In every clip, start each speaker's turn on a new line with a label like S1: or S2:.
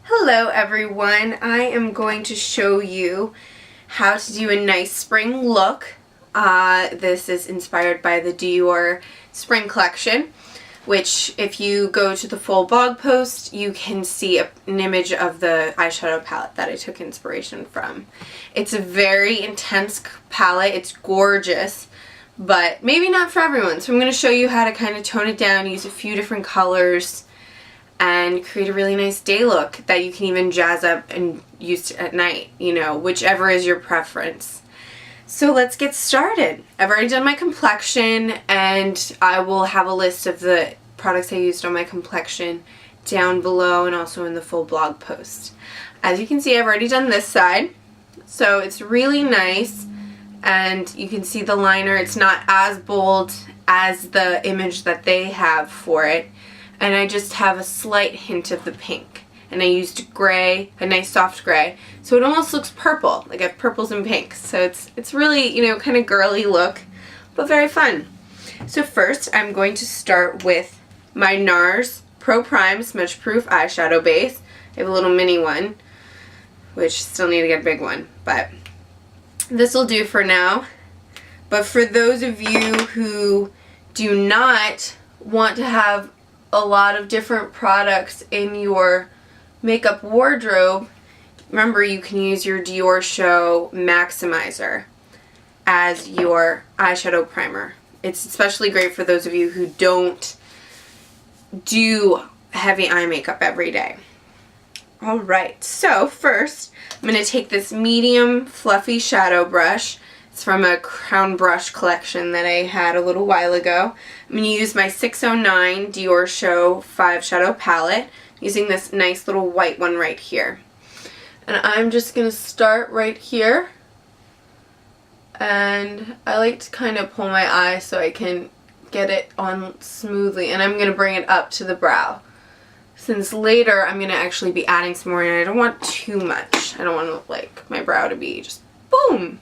S1: Hello everyone, I am going to show you how to do a nice spring look. This is inspired by the Dior spring collection, which if you go to the full blog post you can see an image of the eyeshadow palette that I took inspiration from. It's a very intense palette, it's gorgeous, but maybe not for everyone. So I'm going to show you how to kind of tone it down, use a few different colors, and create a really nice day look that you can even jazz up and use at night, you know, whichever is your preference. So let's get started. I've already done my complexion and I will have a list of the products I used on my complexion down below and also in the full blog post. As you can see, I've already done this side, so it's really nice and you can see the liner. It's not as bold as the image that they have for it. And I just have a slight hint of the pink. And I used gray, a nice soft gray. So it almost looks purple, like I have purples and pinks. So it's really, you know, kind of girly look, but very fun. So first I'm going to start with my NARS Pro Prime Smudge Proof eyeshadow base. I have a little mini one, which still need to get a big one, but this will do for now. But for those of you who do not want to have a lot of different products in your makeup wardrobe, remember you can use your Diorshow Maximizer as your eyeshadow primer. It's especially great for those of you who don't do heavy eye makeup every day. Alright, so first I'm going to take this medium fluffy shadow brush. It's from a crown brush collection that I had a little while ago. I'm going to use my 609 Diorshow 5 shadow palette, using this nice little white one right here. And I'm just going to start right here. And I like to kind of pull my eye so I can get it on smoothly. And I'm going to bring it up to the brow. Since later I'm going to actually be adding some more, and I don't want too much. I don't want like my brow to be just boom.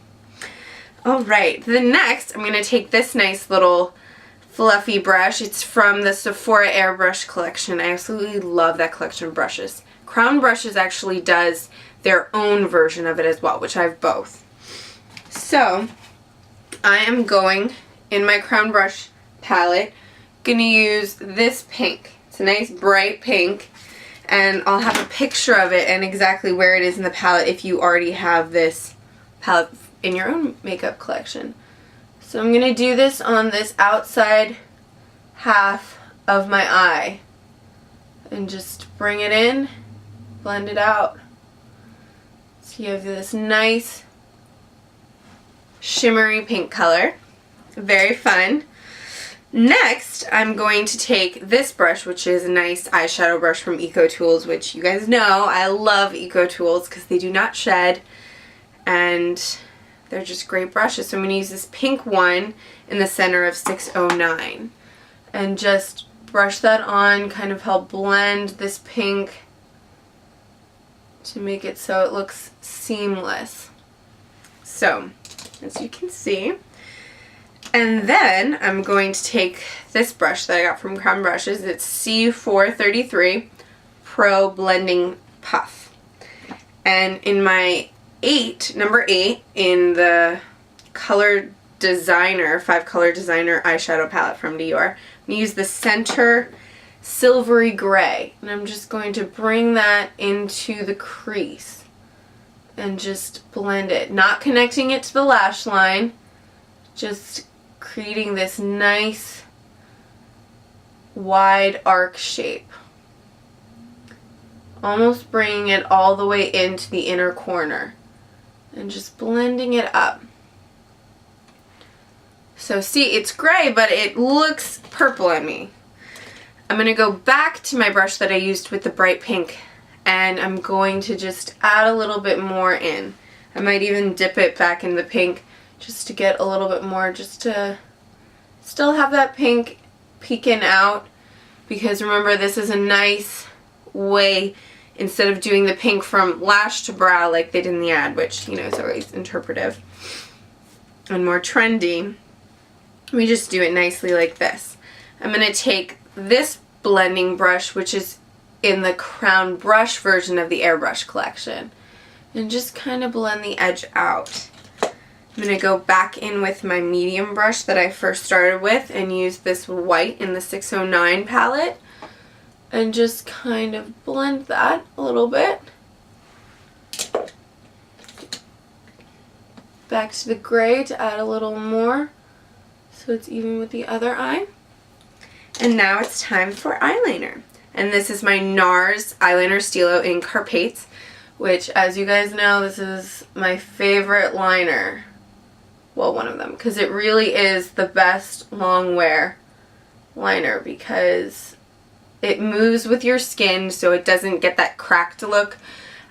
S1: Alright, then next I'm going to take this nice little fluffy brush. It's from the Sephora Airbrush collection. I absolutely love that collection of brushes. Crown Brushes actually does their own version of it as well, which I have both. So I am going, in my Crown Brush palette, going to use this pink. It's a nice bright pink, and I'll have a picture of it and exactly where it is in the palette if you already have this palette in your own makeup collection. So I'm going to do this on this outside half of my eye and just bring it in, blend it out. So you have this nice shimmery pink color. Very fun. Next I'm going to take this brush, which is a nice eyeshadow brush from Eco Tools, which you guys know I love Eco Tools because they do not shed and they're just great brushes. So I'm going to use this pink one in the center of 609 and just brush that on, kind of help blend this pink to make it so it looks seamless. So, as you can see. And then I'm going to take this brush that I got from Crown Brushes. It's C433 Pro Blending Puff. And in my number 8 in the Color Designer, 5 Color Designer eyeshadow palette from Dior, I'm going to use the center silvery gray. And I'm just going to bring that into the crease and just blend it. Not connecting it to the lash line, just creating this nice wide arc shape. Almost bringing it all the way into the inner corner. And just blending it up. So see, it's gray, but it looks purple on me. I'm going to go back to my brush that I used with the bright pink, and I'm going to just add a little bit more in. I might even dip it back in the pink just to get a little bit more, just to still have that pink peeking out, because remember, this is a nice way, instead of doing the pink from lash to brow like they did in the ad, which, you know, is always interpretive and more trendy, we just do it nicely like this. I'm going to take this blending brush, which is in the crown brush version of the airbrush collection. And just kind of blend the edge out. I'm going to go back in with my medium brush that I first started with and use this white in the 609 palette and just kind of blend that a little bit. Back to the gray to add a little more so it's even with the other eye. And now it's time for eyeliner. And this is my NARS eyeliner Stylo in Carpates, which, as you guys know, this is my favorite liner. Well, one of them, because it really is the best long wear liner because it moves with your skin so it doesn't get that cracked look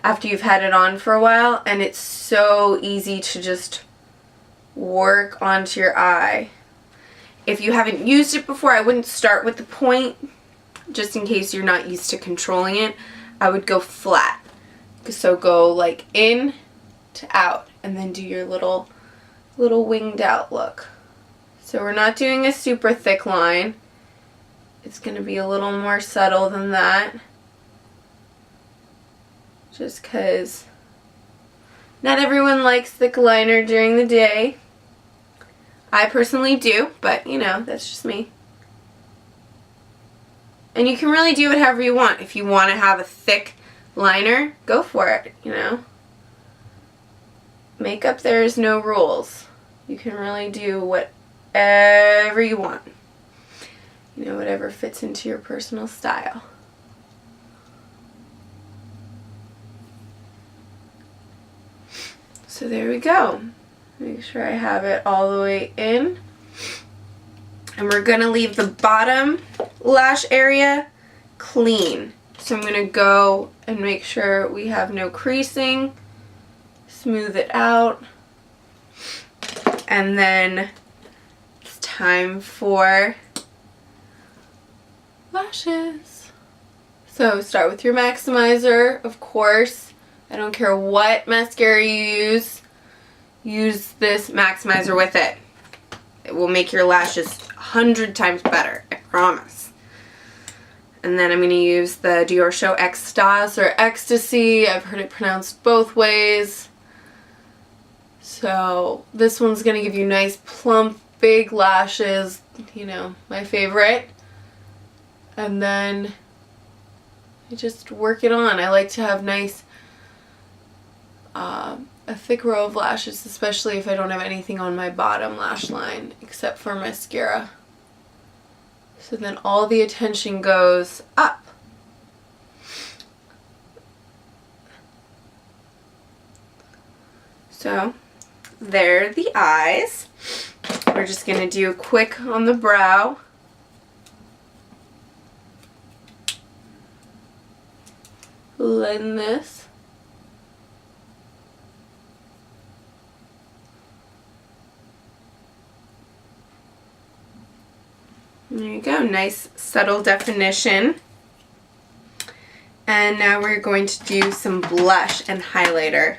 S1: after you've had it on for a while, and it's so easy to just work onto your eye. If you haven't used it before, I wouldn't start with the point, just in case you're not used to controlling it. I would go flat. So go like in to out and then do your little winged out look. So we're not doing a super thick line. It's going to be a little more subtle than that. Just because not everyone likes thick liner during the day. I personally do, but you know, that's just me. And you can really do it however you want. If you want to have a thick liner, go for it, you know. Makeup, there's no rules. You can really do whatever you want. You know, whatever fits into your personal style. So there we go. Make sure I have it all the way in. And we're going to leave the bottom lash area clean. So I'm going to go and make sure we have no creasing. Smooth it out. And then it's time for lashes. So start with your Maximizer, of course. I don't care what mascara you use this Maximizer with it. It will make your lashes 100 times better, I promise. And then I'm going to use the Diorshow Extase or Extase. I've heard it pronounced both ways. So this one's going to give you nice plump big lashes, you know, my favorite. And then I just work it on. I like to have nice a thick row of lashes, especially if I don't have anything on my bottom lash line except for mascara. So then all the attention goes up. So there are the eyes. We're just going to do a quick on the brow. Blend this. There you go, nice subtle definition. And now we're going to do some blush and highlighter.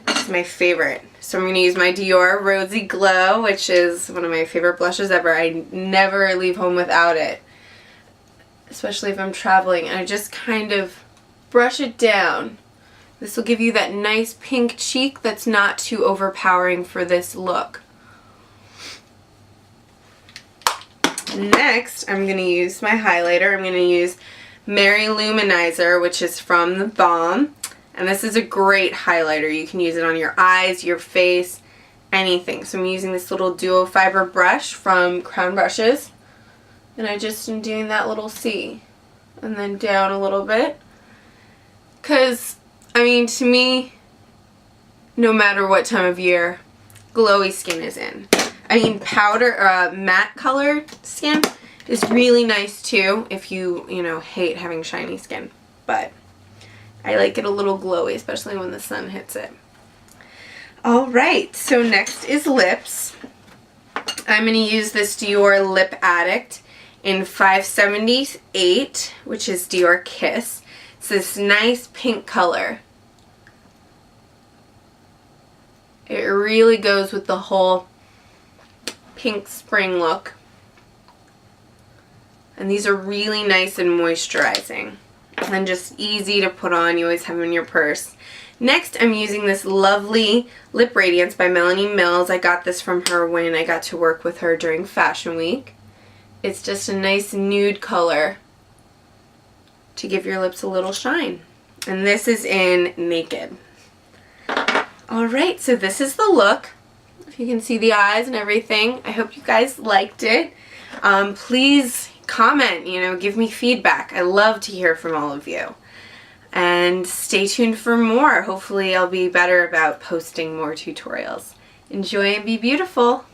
S1: This is my favorite. So I'm going to use my Dior Rosy Glow, which is one of my favorite blushes ever. I never leave home without it, especially if I'm traveling. And I just kind of brush it down. This will give you that nice pink cheek that's not too overpowering for this look. Next, I'm going to use my highlighter. I'm going to use Mary Luminizer, which is from The Balm. And this is a great highlighter. You can use it on your eyes, your face, anything. So I'm using this little duo fiber brush from Crown Brushes. And I just am doing that little C. And then down a little bit. Because, I mean, to me, no matter what time of year, glowy skin is in. I mean, powder, matte colored skin is really nice too if you know, hate having shiny skin. But I like it a little glowy, especially when the sun hits it. Alright, so next is lips. I'm going to use this Dior Lip Addict in 578, which is Dior Kiss. It's this nice pink color. It really goes with the whole pink spring look. And these are really nice and moisturizing. and just easy to put on. You always have them in your purse. Next, I'm using this lovely Lip Radiance by Melanie Mills. I got this from her when I got to work with her during Fashion Week. It's just a nice nude color to give your lips a little shine. And this is in Naked. Alright, so this is the look. If you can see the eyes and everything. I hope you guys liked it. Please comment, give me feedback. I love to hear from all of you. And stay tuned for more. Hopefully I'll be better about posting more tutorials. Enjoy and be beautiful.